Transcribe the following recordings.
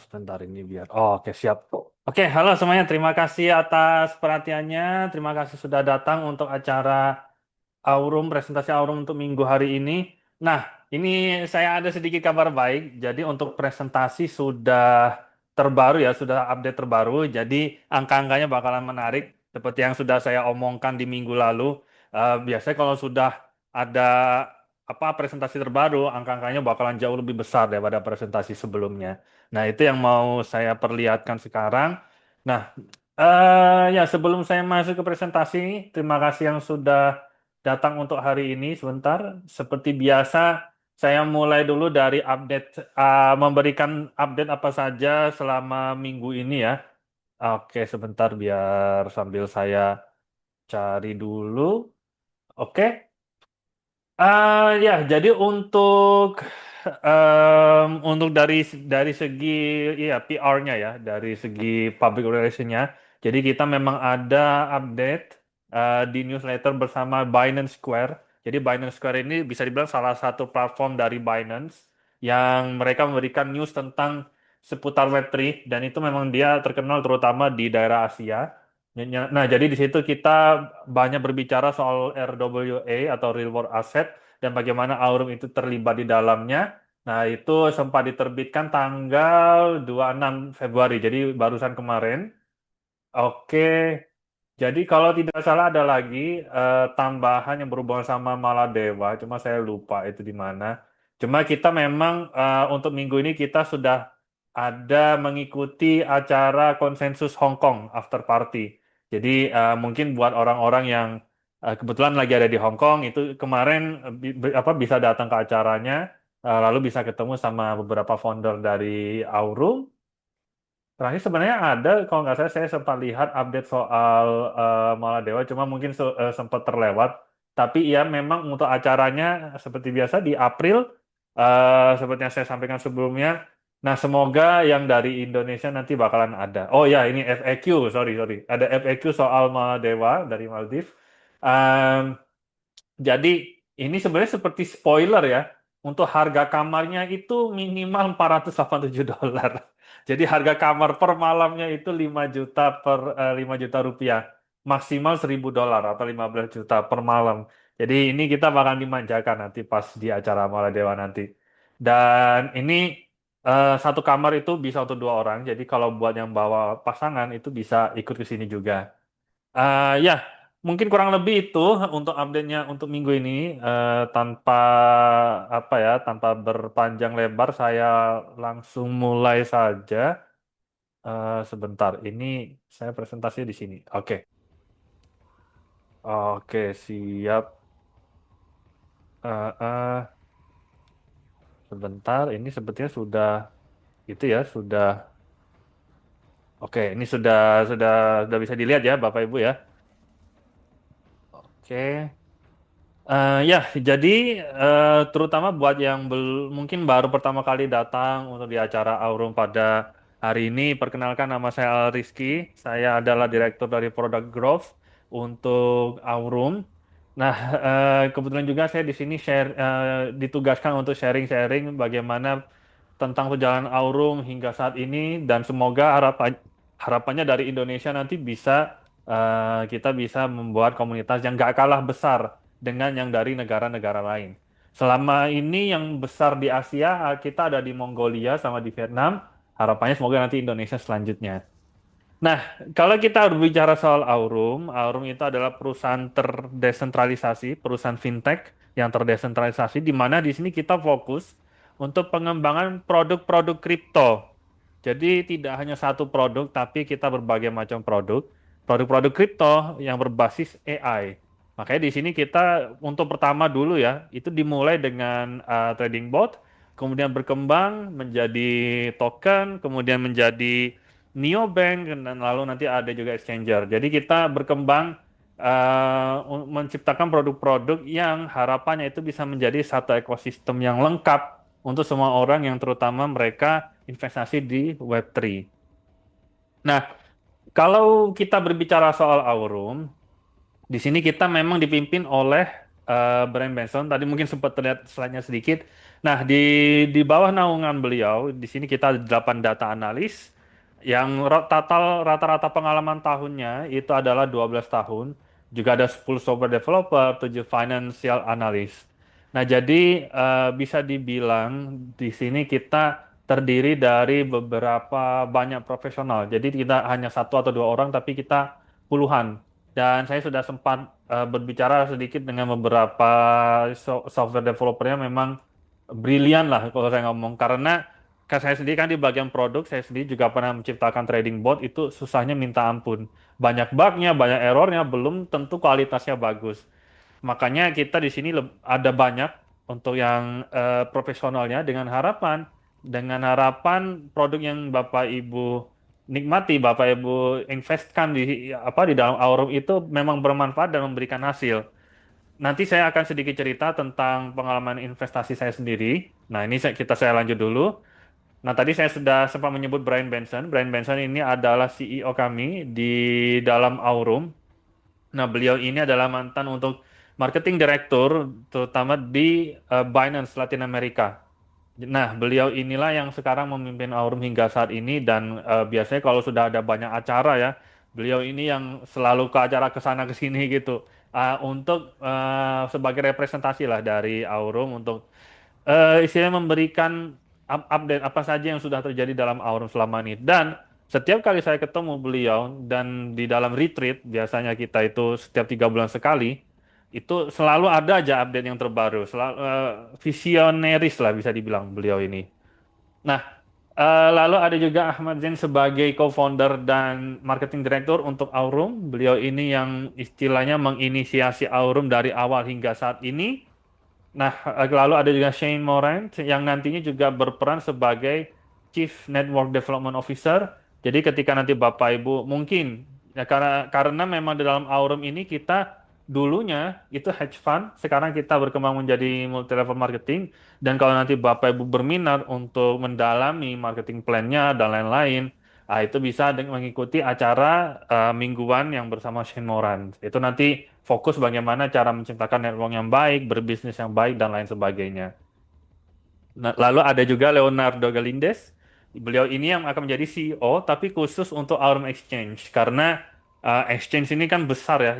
Sebentar ini biar. Oh, oke, siap. Oke, halo semuanya. Terima kasih atas perhatiannya. Terima kasih sudah datang untuk acara Aurum, presentasi Aurum untuk minggu hari ini. Nah, ini saya ada sedikit kabar baik. Jadi untuk presentasi sudah terbaru ya, sudah update terbaru. Jadi angka-angkanya bakalan menarik. Seperti yang sudah saya omongkan di minggu lalu. Biasanya kalau sudah ada presentasi terbaru, angka-angkanya bakalan jauh lebih besar daripada presentasi sebelumnya. Nah, itu yang mau saya perlihatkan sekarang. Nah, ya sebelum saya masuk ke presentasi, terima kasih yang sudah datang untuk hari ini. Sebentar, seperti biasa, saya mulai dulu dari update, memberikan update apa saja selama minggu ini ya. Oke, sebentar biar sambil saya cari dulu. Oke. Ya, jadi untuk dari segi ya PR-nya ya, dari segi public relation-nya, jadi kita memang ada update di newsletter bersama Binance Square. Jadi Binance Square ini bisa dibilang salah satu platform dari Binance yang mereka memberikan news tentang seputar Web3 dan itu memang dia terkenal terutama di daerah Asia. Nah, jadi di situ kita banyak berbicara soal RWA atau Real World Asset dan bagaimana Aurum itu terlibat di dalamnya. Nah, itu sempat diterbitkan tanggal 26 Februari, jadi barusan kemarin. Oke, jadi kalau tidak salah ada lagi tambahan yang berhubungan sama Maladewa, cuma saya lupa itu di mana. Cuma kita memang untuk minggu ini kita sudah ada mengikuti acara konsensus Hong Kong After Party. Jadi mungkin buat orang-orang yang kebetulan lagi ada di Hong Kong itu kemarin bisa datang ke acaranya, lalu bisa ketemu sama beberapa founder dari Aurum. Terakhir sebenarnya ada, kalau nggak salah saya sempat lihat update soal Maladewa, cuma mungkin sempat terlewat. Tapi ya memang untuk acaranya seperti biasa di April, seperti yang saya sampaikan sebelumnya. Nah, semoga yang dari Indonesia nanti bakalan ada. Oh ya, ini FAQ, sorry, sorry. Ada FAQ soal Maladewa dari Maldives. Em, jadi ini sebenarnya seperti spoiler ya. Untuk harga kamarnya itu minimal 487 dolar. Jadi harga kamar per malamnya itu 5 juta 5 juta rupiah. Maksimal 1.000 dolar atau 15 juta per malam. Jadi ini kita bakal dimanjakan nanti pas di acara Maladewa nanti. Dan ini satu kamar itu bisa untuk dua orang. Jadi kalau buat yang bawa pasangan itu bisa ikut ke sini juga. Ya, mungkin kurang lebih itu untuk update-nya untuk minggu ini. Tanpa tanpa berpanjang lebar, saya langsung mulai saja. Sebentar, ini saya presentasi di sini. Oke, siap. Eh, eh, Sebentar, ini sepertinya sudah itu ya, sudah. Oke, ini sudah bisa dilihat ya, Bapak Ibu ya. Oke. Ya, jadi terutama buat yang mungkin baru pertama kali datang untuk di acara Aurum pada hari ini, perkenalkan nama saya Al Rizky. Saya adalah direktur dari Product Growth untuk Aurum. Nah, kebetulan juga saya di sini ditugaskan untuk sharing-sharing bagaimana tentang perjalanan Aurum hingga saat ini dan semoga harapannya dari Indonesia nanti kita bisa membuat komunitas yang gak kalah besar dengan yang dari negara-negara lain. Selama ini yang besar di Asia, kita ada di Mongolia sama di Vietnam. Harapannya semoga nanti Indonesia selanjutnya. Nah, kalau kita berbicara soal Aurum, Aurum itu adalah perusahaan terdesentralisasi, perusahaan fintech yang terdesentralisasi, di mana di sini kita fokus untuk pengembangan produk-produk kripto. Jadi tidak hanya satu produk, tapi kita berbagai macam produk. Produk-produk kripto yang berbasis AI. Makanya di sini kita untuk pertama dulu ya, itu dimulai dengan trading bot, kemudian berkembang menjadi token, kemudian menjadi neobank, dan lalu nanti ada juga exchanger. Jadi kita berkembang menciptakan produk-produk yang harapannya itu bisa menjadi satu ekosistem yang lengkap untuk semua orang yang terutama mereka investasi di Web3. Nah, kalau kita berbicara soal Aurum, di sini kita memang dipimpin oleh Brian Benson. Tadi mungkin sempat terlihat slide-nya sedikit. Nah, di bawah naungan beliau, di sini kita ada 8 data analis yang total rata-rata pengalaman tahunnya itu adalah 12 tahun. Juga ada 10 software developer, 7 financial analyst. Nah, jadi bisa dibilang di sini kita terdiri dari beberapa banyak profesional. Jadi kita hanya satu atau dua orang, tapi kita puluhan. Dan saya sudah sempat berbicara sedikit dengan beberapa software developernya memang brilian lah kalau saya ngomong. Karena saya sendiri kan di bagian produk, saya sendiri juga pernah menciptakan trading bot, itu susahnya minta ampun. Banyak bugnya, banyak errornya, belum tentu kualitasnya bagus. Makanya kita di sini ada banyak untuk yang profesionalnya dengan harapan produk yang Bapak Ibu nikmati, Bapak Ibu investkan di dalam Aurum itu memang bermanfaat dan memberikan hasil. Nanti saya akan sedikit cerita tentang pengalaman investasi saya sendiri. Nah, ini saya lanjut dulu. Nah, tadi saya sudah sempat menyebut Brian Benson. Brian Benson ini adalah CEO kami di dalam Aurum. Nah, beliau ini adalah mantan untuk marketing director, terutama di Binance Latin America. Nah, beliau inilah yang sekarang memimpin Aurum hingga saat ini dan biasanya kalau sudah ada banyak acara ya, beliau ini yang selalu ke acara ke sana ke sini gitu. Untuk sebagai representasi lah dari Aurum untuk istilahnya memberikan update apa saja yang sudah terjadi dalam Aurum selama ini. Dan setiap kali saya ketemu beliau dan di dalam retreat, biasanya kita itu setiap 3 bulan sekali, itu selalu ada aja update yang terbaru. Selalu visioneris lah bisa dibilang beliau ini. Nah, lalu ada juga Ahmad Zain sebagai co-founder dan marketing director untuk Aurum. Beliau ini yang istilahnya menginisiasi Aurum dari awal hingga saat ini. Nah, lalu ada juga Shane Morant yang nantinya juga berperan sebagai Chief Network Development Officer. Jadi ketika nanti Bapak Ibu mungkin ya karena memang di dalam Aurum ini kita dulunya itu hedge fund, sekarang kita berkembang menjadi multi level marketing dan kalau nanti Bapak Ibu berminat untuk mendalami marketing plan-nya dan lain-lain, itu bisa mengikuti acara mingguan yang bersama Shane Moran. Itu nanti fokus bagaimana cara menciptakan network yang baik, berbisnis yang baik, dan lain sebagainya. Nah, lalu ada juga Leonardo Galindez. Beliau ini yang akan menjadi CEO, tapi khusus untuk Aurum Exchange. Karena exchange ini kan besar ya,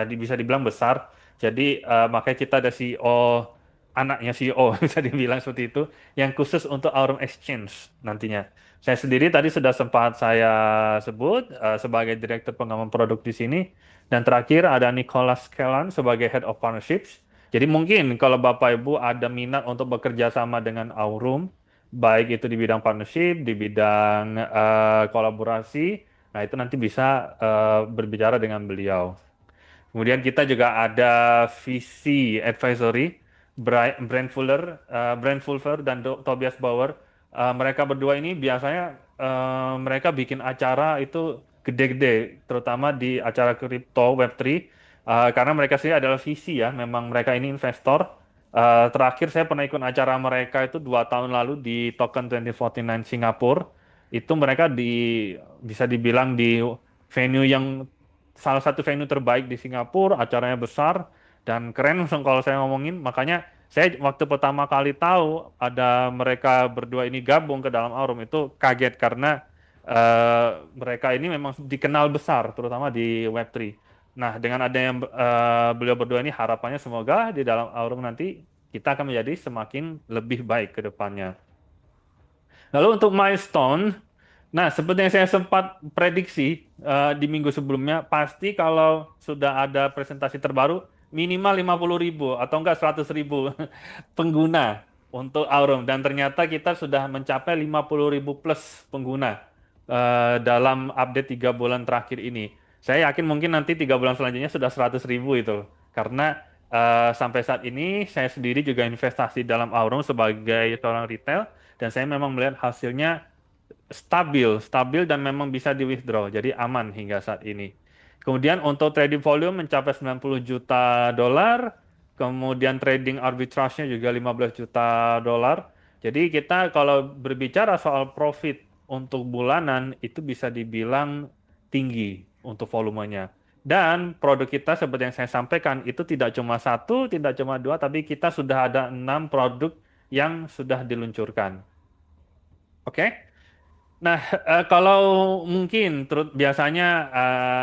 bisa dibilang besar. Jadi makanya kita ada CEO, anaknya CEO, bisa dibilang seperti itu, yang khusus untuk Aurum Exchange nantinya. Saya sendiri tadi sudah sempat saya sebut sebagai Direktur Pengembangan Produk di sini. Dan terakhir ada Nicholas Kellan sebagai Head of Partnerships. Jadi mungkin kalau Bapak Ibu ada minat untuk bekerja sama dengan Aurum, baik itu di bidang partnership, di bidang kolaborasi, nah itu nanti bisa berbicara dengan beliau. Kemudian kita juga ada VC Advisory, Brand Fulfer dan Tobias Bauer. Mereka berdua ini biasanya mereka bikin acara itu gede-gede, terutama di acara kripto Web3, karena mereka sendiri adalah VC ya, memang mereka ini investor. Terakhir saya pernah ikut acara mereka itu 2 tahun lalu di Token 2049 Singapura. Itu mereka bisa dibilang di venue yang salah satu venue terbaik di Singapura, acaranya besar dan keren kalau saya ngomongin. Makanya saya waktu pertama kali tahu ada mereka berdua ini gabung ke dalam Aurum itu kaget karena mereka ini memang dikenal besar, terutama di Web3. Nah, dengan adanya beliau berdua ini harapannya semoga di dalam Aurum nanti kita akan menjadi semakin lebih baik ke depannya. Lalu untuk milestone, nah seperti yang saya sempat prediksi di minggu sebelumnya, pasti kalau sudah ada presentasi terbaru, minimal 50.000 atau enggak 100.000 pengguna untuk Aurum. Dan ternyata kita sudah mencapai 50.000 plus pengguna dalam update 3 bulan terakhir ini. Saya yakin mungkin nanti 3 bulan selanjutnya sudah 100.000 itu. Karena sampai saat ini saya sendiri juga investasi dalam Aurum sebagai seorang retail dan saya memang melihat hasilnya stabil dan memang bisa di withdraw, jadi aman hingga saat ini. Kemudian untuk trading volume mencapai 90 juta dolar, kemudian trading arbitrage-nya juga 15 juta dolar. Jadi kita kalau berbicara soal profit untuk bulanan itu bisa dibilang tinggi untuk volumenya. Dan produk kita seperti yang saya sampaikan itu tidak cuma satu, tidak cuma dua, tapi kita sudah ada 6 produk yang sudah diluncurkan. Oke? Nah, kalau mungkin biasanya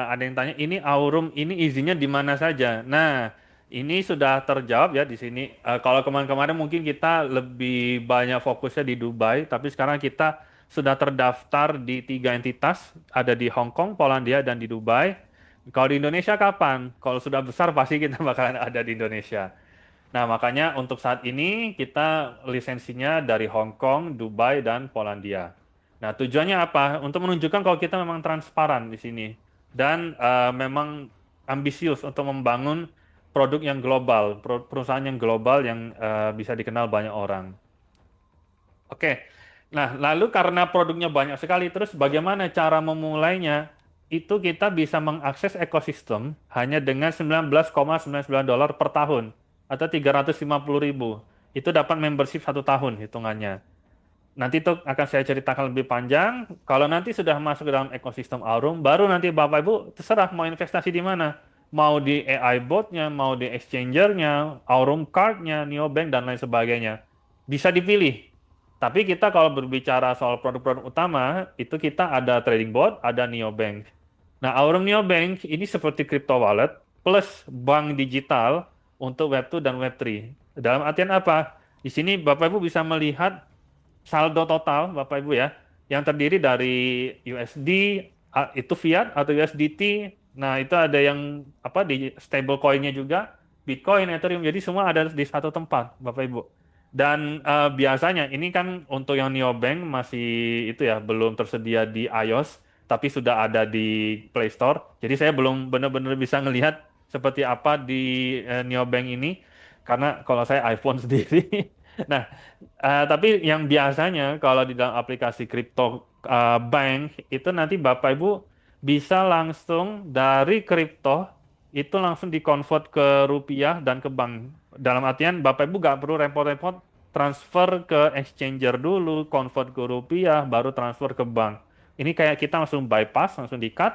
ada yang tanya, ini Aurum ini izinnya di mana saja? Nah, ini sudah terjawab ya di sini. Kalau kemarin-kemarin mungkin kita lebih banyak fokusnya di Dubai, tapi sekarang kita sudah terdaftar di 3 entitas, ada di Hong Kong, Polandia, dan di Dubai. Kalau di Indonesia kapan? Kalau sudah besar pasti kita bakalan ada di Indonesia. Nah, makanya untuk saat ini kita lisensinya dari Hong Kong, Dubai, dan Polandia. Nah, tujuannya apa? Untuk menunjukkan kalau kita memang transparan di sini dan memang ambisius untuk membangun produk yang global, perusahaan yang global yang bisa dikenal banyak orang. Oke. Nah, lalu karena produknya banyak sekali, terus bagaimana cara memulainya? Itu kita bisa mengakses ekosistem hanya dengan 19,99 dolar per tahun atau 350.000. Itu dapat membership 1 tahun hitungannya. Nanti itu akan saya ceritakan lebih panjang. Kalau nanti sudah masuk ke dalam ekosistem Aurum, baru nanti Bapak Ibu terserah mau investasi di mana. Mau di AI botnya, mau di exchanger-nya, Aurum Card-nya, Neobank, dan lain sebagainya. Bisa dipilih. Tapi kita kalau berbicara soal produk-produk utama, itu kita ada trading bot, ada Neobank. Nah, Aurum Neobank ini seperti crypto wallet plus bank digital untuk Web2 dan Web3. Dalam artian apa? Di sini Bapak Ibu bisa melihat saldo total Bapak Ibu ya, yang terdiri dari USD, itu fiat atau USDT. Nah, itu ada yang apa di stable coin-nya juga, Bitcoin, Ethereum. Jadi semua ada di satu tempat Bapak Ibu. Dan biasanya ini kan untuk yang neobank masih itu ya belum tersedia di iOS, tapi sudah ada di Play Store. Jadi saya belum benar-benar bisa ngelihat seperti apa di neobank ini karena kalau saya iPhone sendiri. Nah, tapi yang biasanya kalau di dalam aplikasi crypto bank itu nanti Bapak Ibu bisa langsung dari kripto itu langsung dikonvert ke rupiah dan ke bank. Dalam artian Bapak Ibu nggak perlu repot-repot transfer ke exchanger dulu, convert ke rupiah, baru transfer ke bank. Ini kayak kita langsung bypass, langsung di-cut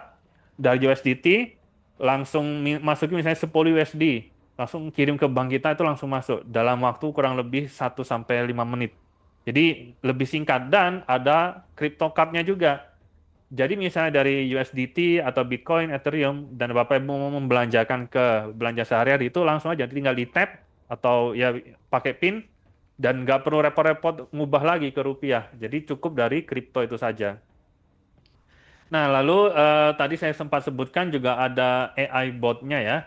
dari USDT, langsung masukin misalnya 10 USD, langsung kirim ke bank kita itu langsung masuk dalam waktu kurang lebih 1 sampai 5 menit. Jadi lebih singkat dan ada crypto card-nya juga. Jadi misalnya dari USDT atau Bitcoin, Ethereum, dan Bapak mau membelanjakan ke belanja sehari-hari itu langsung aja tinggal di tap atau ya pakai PIN dan nggak perlu repot-repot ngubah lagi ke rupiah. Jadi cukup dari kripto itu saja. Nah, lalu tadi saya sempat sebutkan juga ada AI bot-nya ya.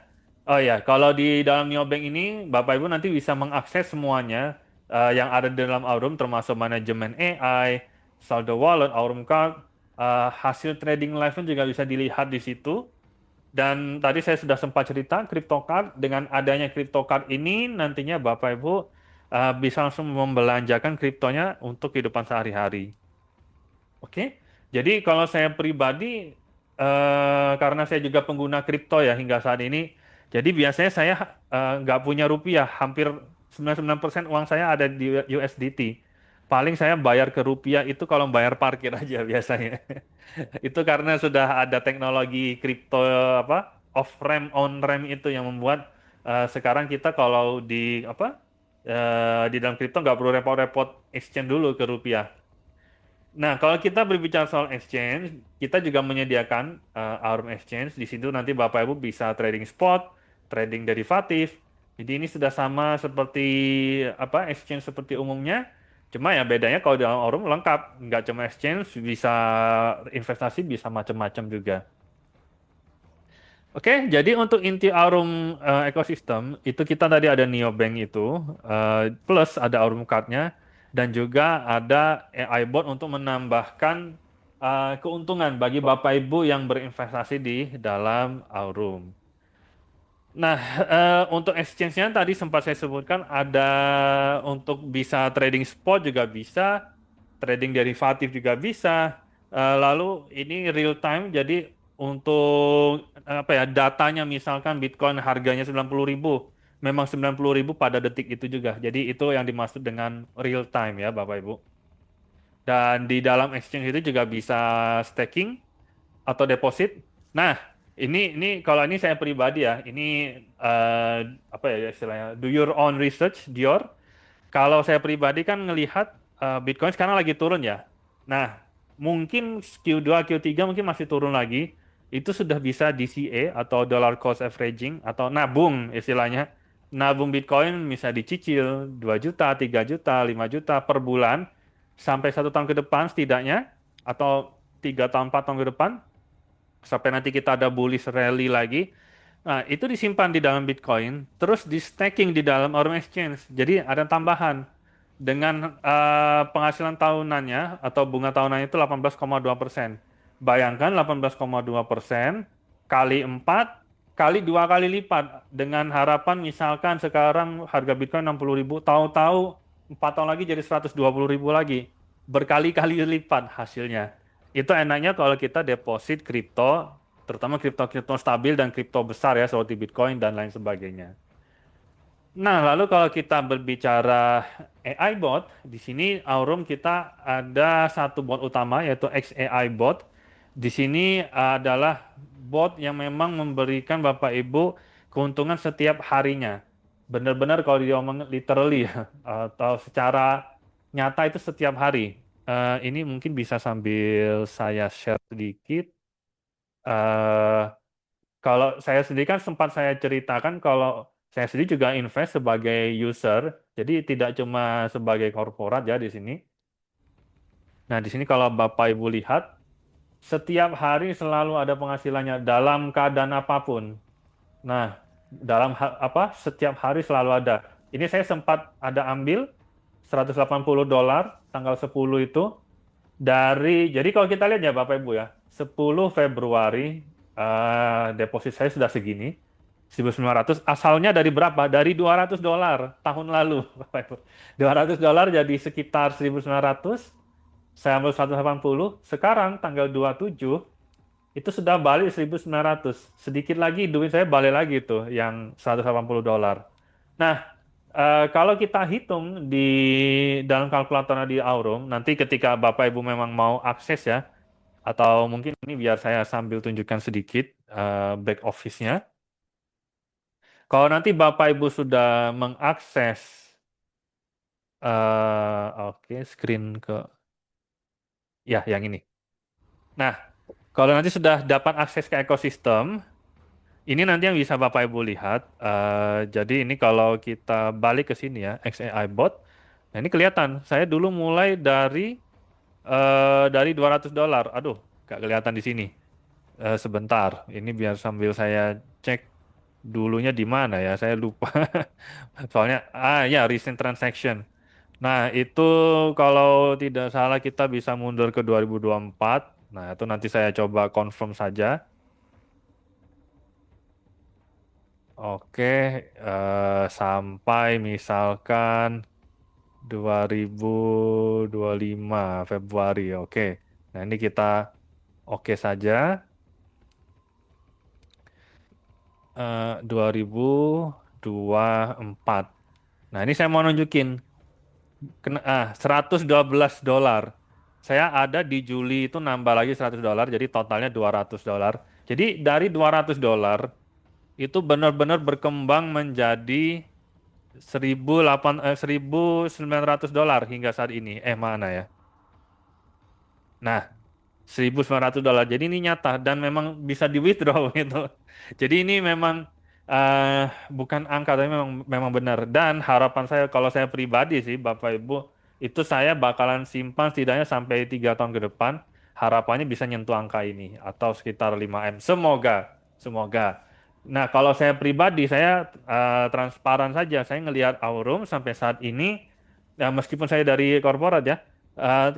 Oh ya, kalau di dalam Neobank ini Bapak Ibu nanti bisa mengakses semuanya yang ada di dalam Aurum termasuk manajemen AI, saldo wallet, Aurum Card, hasil trading live pun juga bisa dilihat di situ. Dan tadi saya sudah sempat cerita CryptoCard dengan adanya CryptoCard ini nantinya Bapak Ibu bisa langsung membelanjakan kriptonya untuk kehidupan sehari-hari. Oke, jadi kalau saya pribadi, karena saya juga pengguna kripto ya hingga saat ini, jadi biasanya saya nggak punya rupiah, hampir 99% uang saya ada di USDT. Paling saya bayar ke rupiah itu kalau bayar parkir aja biasanya. Itu karena sudah ada teknologi kripto apa off ramp on ramp itu yang membuat sekarang kita kalau di apa di dalam kripto nggak perlu repot-repot exchange dulu ke rupiah. Nah, kalau kita berbicara soal exchange, kita juga menyediakan Aurum Exchange. Di situ nanti Bapak Ibu bisa trading spot, trading derivatif. Jadi ini sudah sama seperti apa exchange seperti umumnya. Cuma ya bedanya kalau dalam Aurum lengkap, nggak cuma exchange, bisa investasi, bisa macam-macam juga. Oke, jadi untuk inti Aurum ekosistem itu kita tadi ada neobank itu, plus ada Aurum Card-nya, dan juga ada AI bot untuk menambahkan keuntungan bagi Bapak Ibu yang berinvestasi di dalam Aurum. Nah, untuk exchange-nya tadi sempat saya sebutkan ada untuk bisa trading spot juga bisa, trading derivatif juga bisa. Lalu ini real time, jadi untuk apa ya datanya misalkan Bitcoin harganya 90.000, memang 90.000 pada detik itu juga. Jadi itu yang dimaksud dengan real time ya Bapak Ibu. Dan di dalam exchange itu juga bisa staking atau deposit. Nah, ini kalau ini saya pribadi ya, ini eh, apa ya istilahnya, do your own research, Dior. Kalau saya pribadi kan ngelihat Bitcoin sekarang lagi turun ya. Nah, mungkin Q2, Q3 mungkin masih turun lagi. Itu sudah bisa DCA atau dollar cost averaging atau nabung istilahnya. Nabung Bitcoin bisa dicicil 2 juta, 3 juta, 5 juta per bulan sampai 1 tahun ke depan setidaknya atau 3 tahun, 4 tahun ke depan sampai nanti kita ada bullish rally lagi. Nah, itu disimpan di dalam Bitcoin, terus di staking di dalam Aurum Exchange. Jadi ada tambahan dengan penghasilan tahunannya atau bunga tahunannya itu 18,2%. Bayangkan 18,2% kali 4 kali 2 kali lipat dengan harapan misalkan sekarang harga Bitcoin 60.000, tahu-tahu 4 tahun lagi jadi 120.000 lagi. Berkali-kali lipat hasilnya. Itu enaknya kalau kita deposit kripto, terutama kripto-kripto stabil dan kripto besar ya, seperti Bitcoin dan lain sebagainya. Nah, lalu kalau kita berbicara AI bot, di sini Aurum kita ada satu bot utama yaitu XAI bot. Di sini adalah bot yang memang memberikan Bapak Ibu keuntungan setiap harinya. Benar-benar kalau diomong literally ya, atau secara nyata itu setiap hari. Ini mungkin bisa sambil saya share sedikit. Eh, Kalau saya sendiri kan sempat saya ceritakan kalau saya sendiri juga invest sebagai user, jadi tidak cuma sebagai korporat ya di sini. Nah, di sini kalau Bapak Ibu lihat, setiap hari selalu ada penghasilannya dalam keadaan apapun. Nah, setiap hari selalu ada. Ini saya sempat ada ambil $180 tanggal 10 itu jadi kalau kita lihat ya Bapak Ibu ya, 10 Februari deposit saya sudah segini, 1.900. Asalnya dari berapa? Dari $200 tahun lalu, Bapak Ibu. $200 jadi sekitar 1.900. Saya ambil 180. Sekarang tanggal 27 itu sudah balik 1.900. Sedikit lagi duit saya balik lagi tuh yang $180. Nah, kalau kita hitung di dalam kalkulatornya di Aurum, nanti ketika Bapak Ibu memang mau akses ya, atau mungkin ini biar saya sambil tunjukkan sedikit back office-nya. Kalau nanti Bapak Ibu sudah mengakses, oke, screen ke, ya yang ini. Nah, kalau nanti sudah dapat akses ke ekosistem, ini nanti yang bisa Bapak Ibu lihat. Jadi ini kalau kita balik ke sini ya, XAI bot. Nah ini kelihatan. Saya dulu mulai dari $200. Aduh, nggak kelihatan di sini. Sebentar. Ini biar sambil saya cek dulunya di mana ya. Saya lupa. Soalnya ya recent transaction. Nah itu kalau tidak salah kita bisa mundur ke 2024. Nah itu nanti saya coba confirm saja. Oke, sampai misalkan 2025 Februari. Oke. Nah, ini kita oke saja. 2024. Nah, ini saya mau nunjukin $112. Saya ada di Juli itu nambah lagi $100, jadi totalnya $200. Jadi dari $200 itu benar-benar berkembang menjadi 1.900 dolar hingga saat ini. Mana ya? Nah, $1.900. Jadi ini nyata dan memang bisa di withdraw gitu. Jadi ini memang bukan angka tapi memang benar. Dan harapan saya kalau saya pribadi sih Bapak Ibu itu saya bakalan simpan setidaknya sampai 3 tahun ke depan. Harapannya bisa nyentuh angka ini atau sekitar 5M. Semoga, semoga. Nah kalau saya pribadi saya transparan saja. Saya ngelihat Aurum sampai saat ini ya meskipun saya dari korporat ya.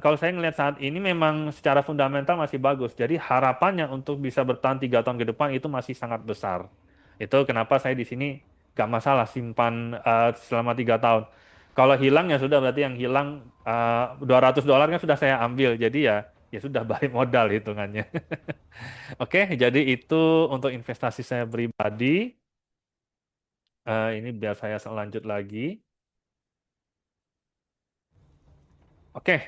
Kalau saya ngelihat saat ini memang secara fundamental masih bagus. Jadi harapannya untuk bisa bertahan 3 tahun ke depan itu masih sangat besar. Itu kenapa saya di sini gak masalah simpan selama 3 tahun. Kalau hilang ya sudah berarti yang hilang $200 kan sudah saya ambil. Jadi ya sudah balik modal hitungannya. Oke, jadi itu untuk investasi saya pribadi. Ini biar saya lanjut lagi. Oke,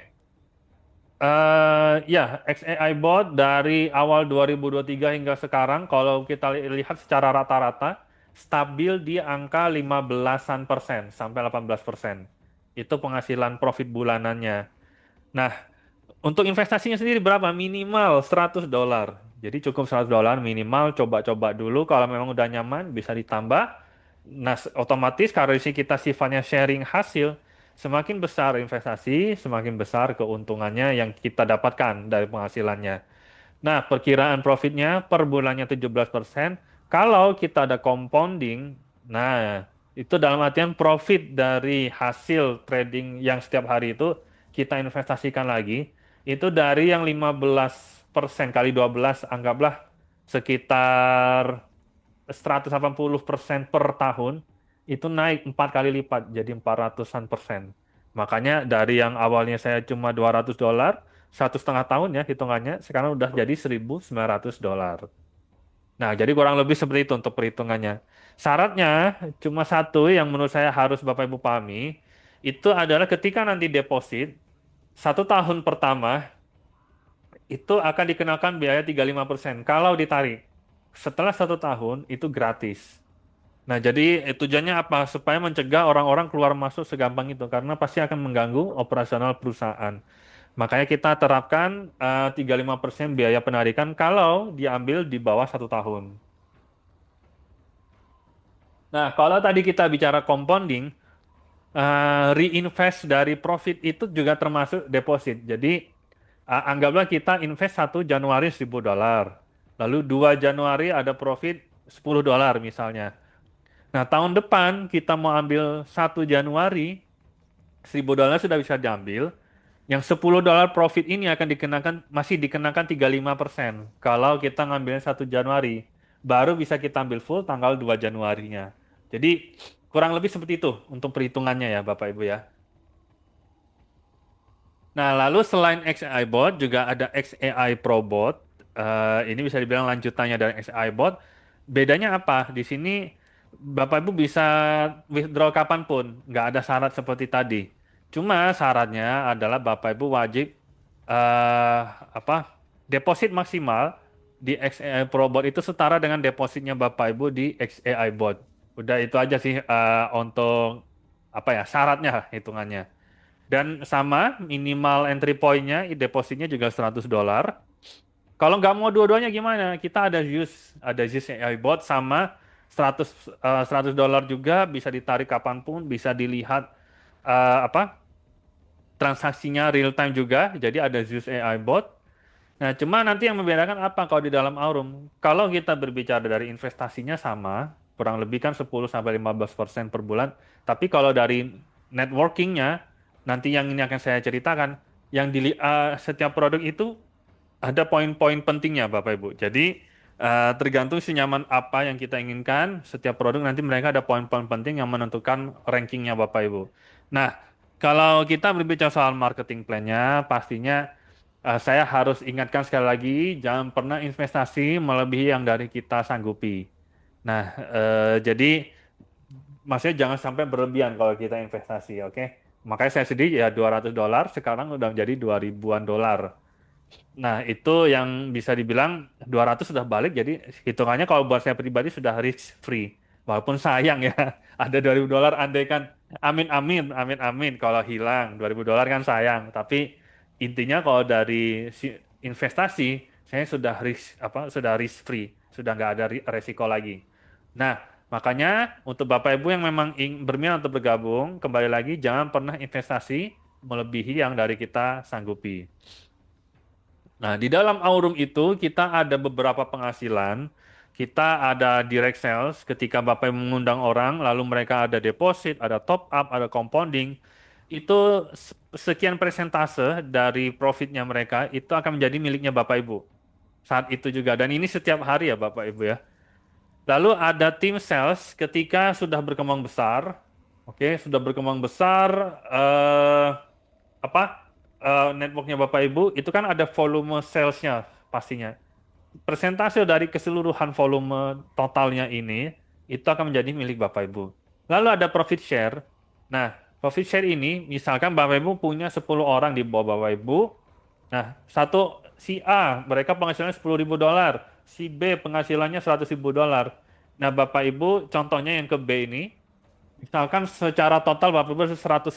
Ya, XAI Bot dari awal 2023 hingga sekarang, kalau kita lihat secara rata-rata, stabil di angka 15-an persen sampai 18%. Itu penghasilan profit bulanannya. Nah, untuk investasinya sendiri berapa? Minimal $100. Jadi cukup $100 minimal, coba-coba dulu. Kalau memang udah nyaman, bisa ditambah. Nah, otomatis karena di sini kita sifatnya sharing hasil, semakin besar investasi, semakin besar keuntungannya yang kita dapatkan dari penghasilannya. Nah, perkiraan profitnya per bulannya 17%. Kalau kita ada compounding, nah itu dalam artian profit dari hasil trading yang setiap hari itu kita investasikan lagi, itu dari yang 15% kali 12, anggaplah sekitar 180% per tahun, itu naik 4 kali lipat jadi 400-an persen. Makanya dari yang awalnya saya cuma $200, 1,5 tahun ya hitungannya, sekarang udah jadi $1.900. Nah, jadi kurang lebih seperti itu untuk perhitungannya. Syaratnya cuma satu yang menurut saya harus Bapak Ibu pahami, itu adalah ketika nanti deposit, 1 tahun pertama itu akan dikenakan biaya 35%. Kalau ditarik, setelah 1 tahun itu gratis. Nah, jadi tujuannya apa? Supaya mencegah orang-orang keluar masuk segampang itu, karena pasti akan mengganggu operasional perusahaan. Makanya kita terapkan 35% biaya penarikan kalau diambil di bawah 1 tahun. Nah, kalau tadi kita bicara compounding, reinvest dari profit itu juga termasuk deposit. Jadi, anggaplah kita invest 1 Januari $1.000. Lalu 2 Januari ada profit $10 misalnya. Nah, tahun depan kita mau ambil 1 Januari, $1.000 sudah bisa diambil. Yang $10 profit ini akan dikenakan, masih dikenakan 35%. Kalau kita ngambilnya 1 Januari, baru bisa kita ambil full tanggal 2 Januarinya. Jadi kurang lebih seperti itu untuk perhitungannya ya Bapak Ibu ya. Nah, lalu selain XAI Bot juga ada XAI Pro Bot. Ini bisa dibilang lanjutannya dari XAI Bot. Bedanya apa? Di sini Bapak Ibu bisa withdraw kapanpun, nggak ada syarat seperti tadi. Cuma syaratnya adalah Bapak Ibu wajib eh, apa? Deposit maksimal di XAI Pro Bot itu setara dengan depositnya Bapak Ibu di XAI Bot. Udah itu aja sih untuk apa ya syaratnya hitungannya. Dan sama, minimal entry point-nya, depositnya juga $100. Kalau nggak mau dua-duanya gimana? Kita ada Zeus AI bot sama 100 $100 juga bisa ditarik kapanpun, bisa dilihat apa transaksinya real time juga. Jadi ada Zeus AI bot. Nah, cuma nanti yang membedakan apa kalau di dalam Aurum? Kalau kita berbicara dari investasinya sama, kurang lebih kan 10-15% per bulan. Tapi kalau dari networkingnya, nanti yang ini akan saya ceritakan, yang di setiap produk itu ada poin-poin pentingnya Bapak Ibu. Jadi tergantung senyaman apa yang kita inginkan, setiap produk nanti mereka ada poin-poin penting yang menentukan rankingnya Bapak Ibu. Nah, kalau kita berbicara soal marketing plan-nya, pastinya saya harus ingatkan sekali lagi, jangan pernah investasi melebihi yang dari kita sanggupi. Nah, jadi maksudnya jangan sampai berlebihan kalau kita investasi, oke? Makanya saya sedih ya $200, sekarang udah menjadi 2000-an dolar. Nah, itu yang bisa dibilang 200 sudah balik, jadi hitungannya kalau buat saya pribadi sudah risk free. Walaupun sayang ya, ada $2000 andai kan, amin amin, amin amin, kalau hilang $2000 kan sayang. Tapi intinya kalau dari investasi, saya sudah risk free, sudah nggak ada resiko lagi. Nah, makanya untuk Bapak Ibu yang memang berminat untuk bergabung, kembali lagi jangan pernah investasi melebihi yang dari kita sanggupi. Nah, di dalam Aurum itu kita ada beberapa penghasilan. Kita ada direct sales ketika Bapak mengundang orang, lalu mereka ada deposit, ada top up, ada compounding. Itu sekian persentase dari profitnya mereka itu akan menjadi miliknya Bapak Ibu. Saat itu juga. Dan ini setiap hari ya Bapak Ibu ya. Lalu ada tim sales ketika sudah berkembang besar. Oke, sudah berkembang besar. Apa? Networknya Bapak Ibu itu kan ada volume salesnya pastinya. Persentase dari keseluruhan volume totalnya ini itu akan menjadi milik Bapak Ibu. Lalu ada profit share. Nah, profit share ini misalkan Bapak Ibu punya 10 orang di bawah Bapak Ibu, Nah, satu si A, mereka penghasilannya $10.000, si B penghasilannya $100.000. Nah, Bapak Ibu, contohnya yang ke B ini, misalkan secara total Bapak Ibu 110,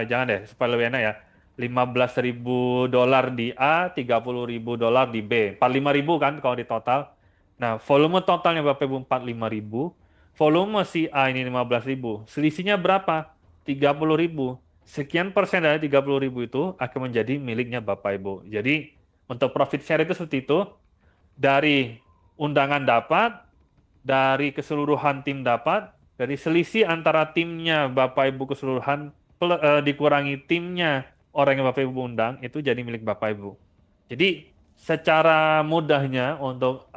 jangan deh, supaya lebih enak ya. $15.000 di A, $30.000 di B. 45.000 kan kalau di total. Nah, volume totalnya Bapak Ibu 45.000. Volume si A ini 15.000. Selisihnya berapa? 30.000. Sekian persen dari 30.000 itu akan menjadi miliknya Bapak Ibu. Jadi, untuk profit share itu seperti itu. Dari undangan dapat, dari keseluruhan tim dapat, dari selisih antara timnya Bapak Ibu keseluruhan dikurangi timnya orang yang Bapak Ibu undang, itu jadi milik Bapak Ibu. Jadi secara mudahnya untuk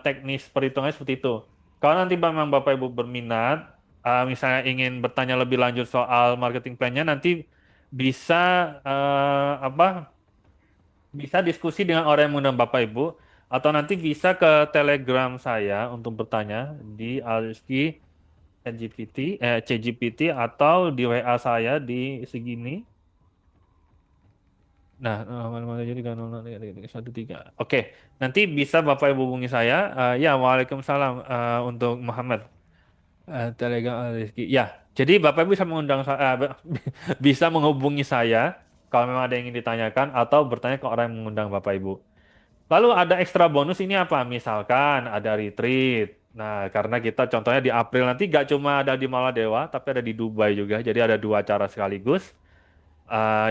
teknis perhitungannya seperti itu. Kalau nanti memang Bapak Ibu berminat, misalnya ingin bertanya lebih lanjut soal marketing plan-nya, nanti bisa apa? Bisa diskusi dengan orang yang mengundang Bapak Ibu, atau nanti bisa ke Telegram saya untuk bertanya di Alski ChatGPT, atau di WA saya di segini. Nah, mana jadi kan 13. Oke, nanti bisa Bapak Ibu hubungi saya. Ya, Waalaikumsalam untuk Muhammad. Telegram Rizky. Ya, jadi Bapak Ibu bisa mengundang saya, bisa menghubungi saya kalau memang ada yang ingin ditanyakan atau bertanya ke orang yang mengundang Bapak Ibu. Lalu ada ekstra bonus ini apa? Misalkan ada retreat. Nah, karena kita contohnya di April nanti gak cuma ada di Maladewa, tapi ada di Dubai juga. Jadi ada dua acara sekaligus.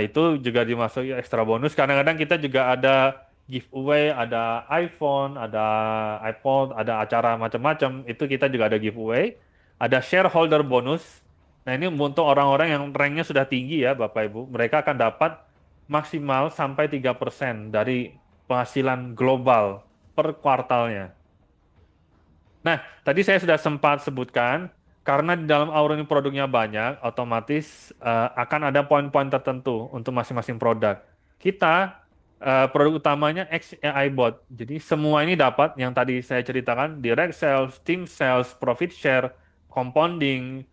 Itu juga dimasuki ekstra bonus. Kadang-kadang kita juga ada giveaway, ada iPhone, ada iPod, ada acara macam-macam. Itu kita juga ada giveaway. Ada shareholder bonus. Nah, ini untuk orang-orang yang ranknya sudah tinggi ya, Bapak Ibu. Mereka akan dapat maksimal sampai 3% dari penghasilan global per kuartalnya. Nah, tadi saya sudah sempat sebutkan, karena di dalam Aura ini produknya banyak, otomatis akan ada poin-poin tertentu untuk masing-masing produk. Kita, produk utamanya XAI Bot. Jadi semua ini dapat, yang tadi saya ceritakan, direct sales, team sales, profit share, compounding,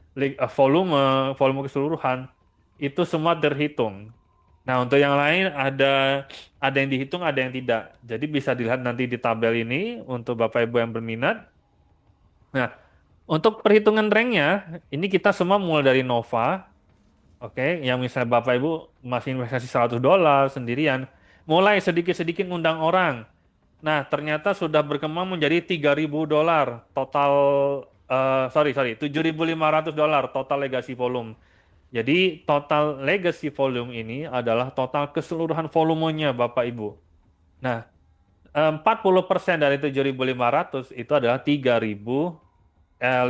volume keseluruhan, itu semua terhitung. Nah, untuk yang lain ada yang dihitung, ada yang tidak. Jadi bisa dilihat nanti di tabel ini untuk Bapak Ibu yang berminat. Nah, untuk perhitungan ranknya, ini kita semua mulai dari Nova, oke, yang misalnya Bapak Ibu masih investasi $100 sendirian, mulai sedikit-sedikit ngundang orang. Nah, ternyata sudah berkembang menjadi $3.000 total, sorry, $7.500 total legacy volume. Jadi total legacy volume ini adalah total keseluruhan volumenya Bapak Ibu. Nah, 40% dari 7.500 itu adalah 3.000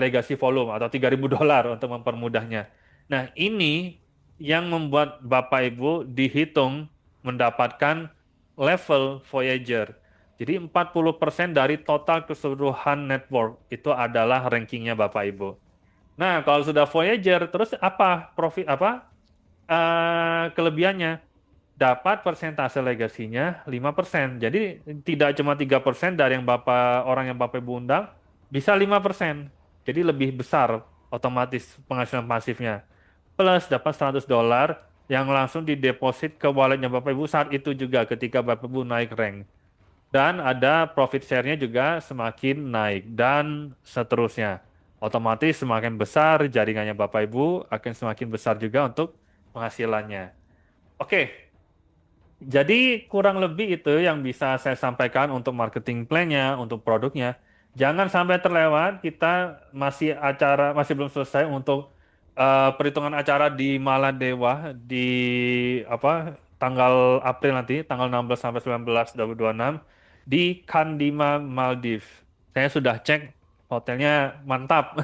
legacy volume atau $3.000 untuk mempermudahnya. Nah, ini yang membuat Bapak Ibu dihitung mendapatkan level Voyager. Jadi 40% dari total keseluruhan network itu adalah rankingnya Bapak Ibu. Nah, kalau sudah Voyager, terus apa profit apa kelebihannya? Dapat persentase legasinya 5%. Jadi tidak cuma 3% dari yang orang yang Bapak Ibu undang, bisa 5%. Jadi lebih besar otomatis penghasilan pasifnya. Plus dapat $100 yang langsung dideposit ke walletnya Bapak Ibu saat itu juga ketika Bapak Ibu naik rank. Dan ada profit share-nya juga semakin naik dan seterusnya. Otomatis semakin besar jaringannya Bapak Ibu akan semakin besar juga untuk penghasilannya. Oke, jadi kurang lebih itu yang bisa saya sampaikan untuk marketing plan-nya, untuk produknya. Jangan sampai terlewat, kita masih belum selesai untuk perhitungan acara di Maladewa di apa tanggal April nanti, tanggal 16 sampai 19 2026 di Kandima Maldives. Saya sudah cek hotelnya mantap.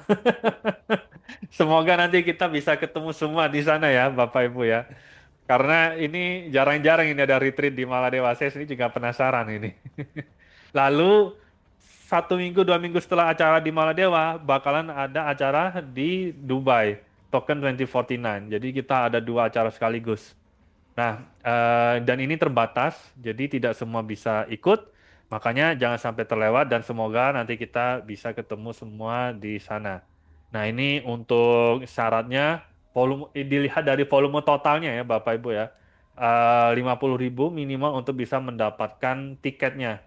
Semoga nanti kita bisa ketemu semua di sana ya, Bapak Ibu ya. Karena ini jarang-jarang ini ada retreat di Maladewa. Saya sendiri juga penasaran ini. Lalu 1 minggu, 2 minggu setelah acara di Maladewa, bakalan ada acara di Dubai, Token 2049. Jadi kita ada dua acara sekaligus. Nah, dan ini terbatas, jadi tidak semua bisa ikut. Makanya jangan sampai terlewat dan semoga nanti kita bisa ketemu semua di sana. Nah, ini untuk syaratnya volume dilihat dari volume totalnya ya Bapak Ibu ya. 50.000 minimal untuk bisa mendapatkan tiketnya.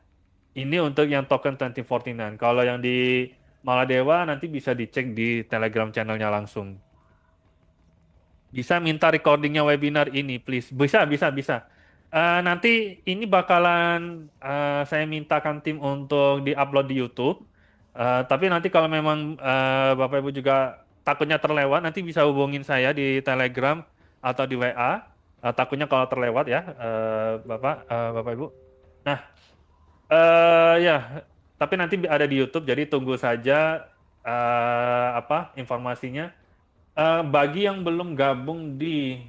Ini untuk yang token 2049. Kalau yang di Maladewa nanti bisa dicek di Telegram channelnya langsung. Bisa minta recordingnya webinar ini, please. Bisa, bisa, bisa. Nanti ini bakalan saya mintakan tim untuk diupload di YouTube. Tapi nanti kalau memang Bapak Ibu juga takutnya terlewat, nanti bisa hubungin saya di Telegram atau di WA. Takutnya kalau terlewat ya, Bapak Ibu. Nah, ya, tapi nanti ada di YouTube, jadi tunggu saja informasinya. Bagi yang belum gabung di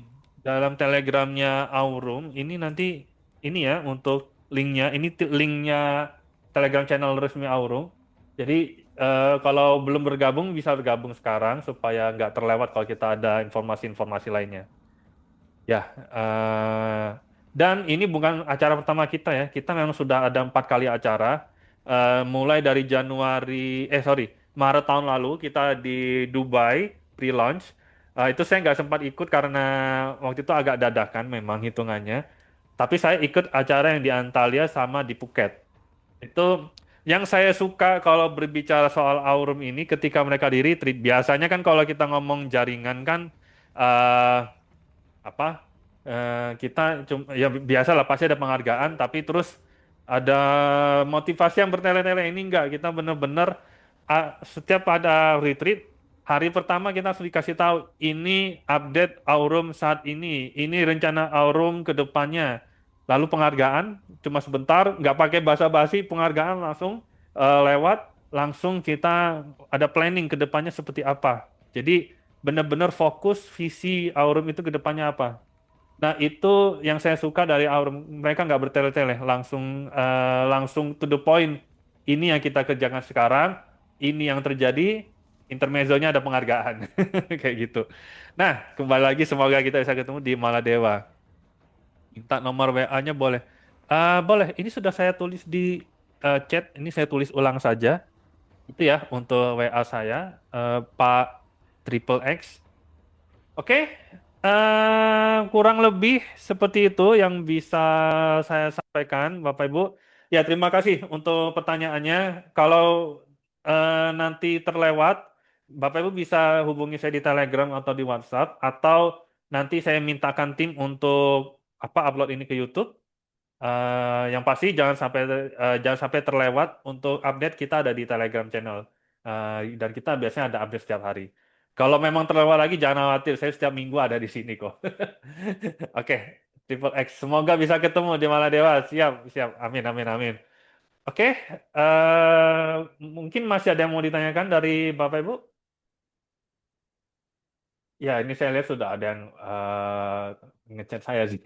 dalam Telegramnya Aurum, ini nanti ini ya untuk linknya, ini linknya Telegram channel resmi Aurum. Jadi kalau belum bergabung bisa bergabung sekarang supaya nggak terlewat kalau kita ada informasi-informasi lainnya. Ya, dan ini bukan acara pertama kita ya. Kita memang sudah ada 4 kali acara. Mulai dari Maret tahun lalu kita di Dubai pre-launch. Itu saya nggak sempat ikut karena waktu itu agak dadakan memang hitungannya. Tapi saya ikut acara yang di Antalya sama di Phuket. Itu yang saya suka kalau berbicara soal Aurum ini ketika mereka di retreat. Biasanya kan kalau kita ngomong jaringan kan eh, apa kita cuma ya biasa lah pasti ada penghargaan tapi terus ada motivasi yang bertele-tele ini enggak kita bener-bener setiap ada retreat hari pertama kita harus dikasih tahu ini update Aurum saat ini rencana Aurum ke depannya lalu penghargaan cuma sebentar nggak pakai basa-basi penghargaan langsung lewat langsung kita ada planning ke depannya seperti apa jadi benar-benar fokus visi Aurum itu ke depannya apa. Nah, itu yang saya suka dari Aurum. Mereka nggak bertele-tele, langsung to the point. Ini yang kita kerjakan sekarang, ini yang terjadi, intermezzonya ada penghargaan. Kayak gitu. Nah, kembali lagi semoga kita bisa ketemu di Maladewa. Minta nomor WA-nya boleh. Boleh, ini sudah saya tulis di chat, ini saya tulis ulang saja. Itu ya untuk WA saya, Pak Triple X. Oke, kurang lebih seperti itu yang bisa saya sampaikan, Bapak Ibu. Ya, terima kasih untuk pertanyaannya. Kalau nanti terlewat, Bapak Ibu bisa hubungi saya di Telegram atau di WhatsApp, atau nanti saya mintakan tim untuk upload ini ke YouTube. Yang pasti jangan sampai terlewat untuk update kita ada di Telegram channel. Dan kita biasanya ada update setiap hari. Kalau memang terlewat lagi jangan khawatir, saya setiap minggu ada di sini kok. Oke, Triple X. Semoga bisa ketemu di Maladewa. Siap, siap. Amin, amin, amin. Oke, mungkin masih ada yang mau ditanyakan dari Bapak Ibu? Ya, ini saya lihat sudah ada yang ngechat saya sih.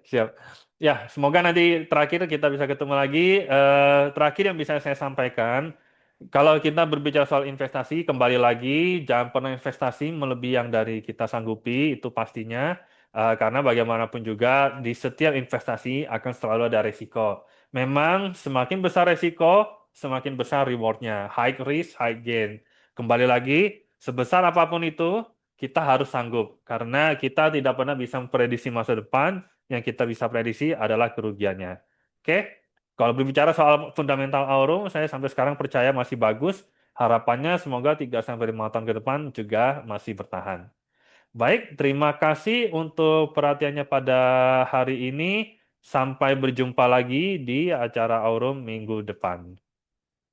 Siap. Ya, semoga nanti terakhir kita bisa ketemu lagi. Terakhir yang bisa saya sampaikan, kalau kita berbicara soal investasi, kembali lagi, jangan pernah investasi melebihi yang dari kita sanggupi, itu pastinya. Karena bagaimanapun juga, di setiap investasi akan selalu ada resiko. Memang semakin besar resiko, semakin besar rewardnya. High risk, high gain. Kembali lagi, sebesar apapun itu, kita harus sanggup. Karena kita tidak pernah bisa memprediksi masa depan, yang kita bisa prediksi adalah kerugiannya. Oke? Kalau berbicara soal fundamental Aurum, saya sampai sekarang percaya masih bagus. Harapannya semoga 3 sampai 5 tahun ke depan juga masih bertahan. Baik, terima kasih untuk perhatiannya pada hari ini. Sampai berjumpa lagi di acara Aurum minggu depan.